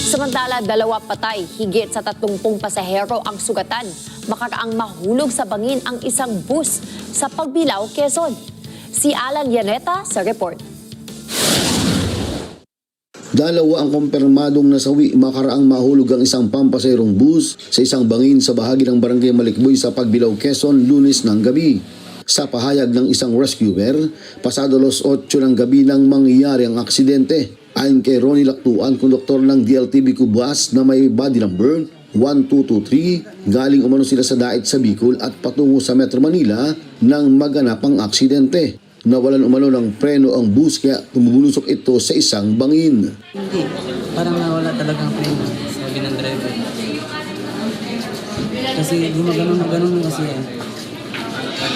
Samantala, 2 patay, higit sa 30 pasahero ang sugatan. Makaraang mahulog sa bangin ang isang bus sa Pagbilao, Quezon. Si Alan Llaneta sa report. 2 ang kumpirmadong nasawi makaraang mahulog ang isang pampasaherong bus sa isang bangin sa bahagi ng Barangay Malikboy sa Pagbilao, Quezon, Lunes ng gabi. Sa pahayag ng isang rescuer, pasado 8 ng gabi nang mangyari ang aksidente. Ayon kay Ronnie Lactuan, konduktor ng DLTV bus na may body number 1223, galing umano sila sa Dait sa Bicol at patungo sa Metro Manila nang maganap ang aksidente. Nawalan umano ng preno ang bus kaya tumubulusok ito sa isang bangin. Hindi, parang nawala talaga ang preno, sabi ng driver. Kasi gumagano na ganun kasi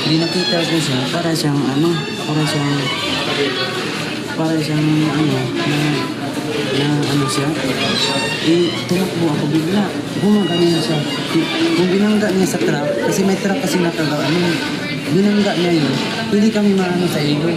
hindi nakita ko siya, para siyang siya. Tumakbo ako bigla, gumagano siya. Kung binangga niya sa truck, kasi may truck kasi binangga niya yun, pwede kami maano sa ilo.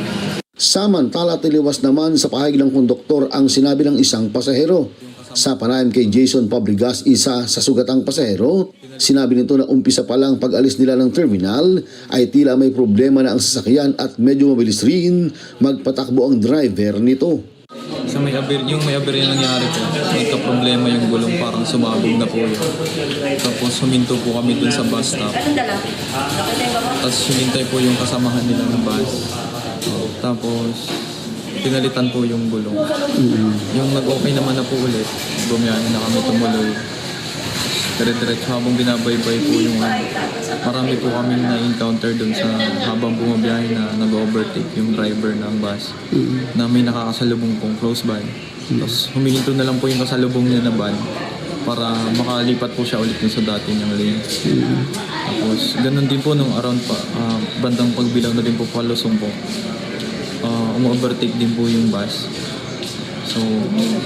Samantala, tiliwas naman sa pahayag ng konduktor ang sinabi ng isang pasahero. Sa panayam kay Jason Fabregas, isa sa sugatang pasahero, sinabi nito na umpisa pa lang pag-alis nila ng terminal ay tila may problema na ang sasakyan at medyo mabilis rin magpatakbo ang driver nito. Sa may aberya nangyari po, nagka-problema yung gulong, parang sumabog na po yun. Tapos huminto po kami dun sa bus stop. Tapos humintay po yung kasamahan nila ng bus. Tapos pinalitan po yung gulong. Yung nag-okay naman na po ulit, bumiyahin na kami tumuloy. Dire-diretso habang binabaybay po yung marami po kami na-encounter dun sa habang bumabiyahe na nag-overtake yung driver ng bus na may nakakasalubong pong close by. Tapos humihinto na lang po yung kasalubong niya na van para makalipat po siya ulit sa dati niyang lane. Tapos ganun din po nung around bandang Pagbilao na din po palusong po. Umu-overtake din po yung bus. So,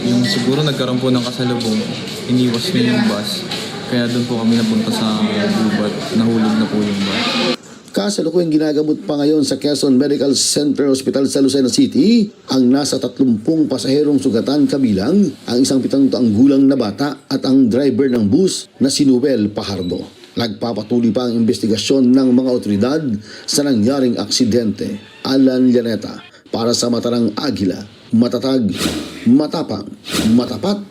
yung siguro nagkaroon po ng kasalubong, iniwas niya yung bus. Kaya doon po kami napunta sa gubat, nahulog na po yung bus. Kasalukuyang ginagamot pa ngayon sa Quezon Medical Center Hospital sa Lucena City ang nasa 30 pasaherong sugatan kabilang ang isang 7 taong gulang na bata at ang driver ng bus na si Noel Pajardo. Nagpapatuloy pa ang investigasyon ng mga otoridad sa nangyaring aksidente. Alan Llaneta para sa Mata ng Agila, matatag, matapang, matapat,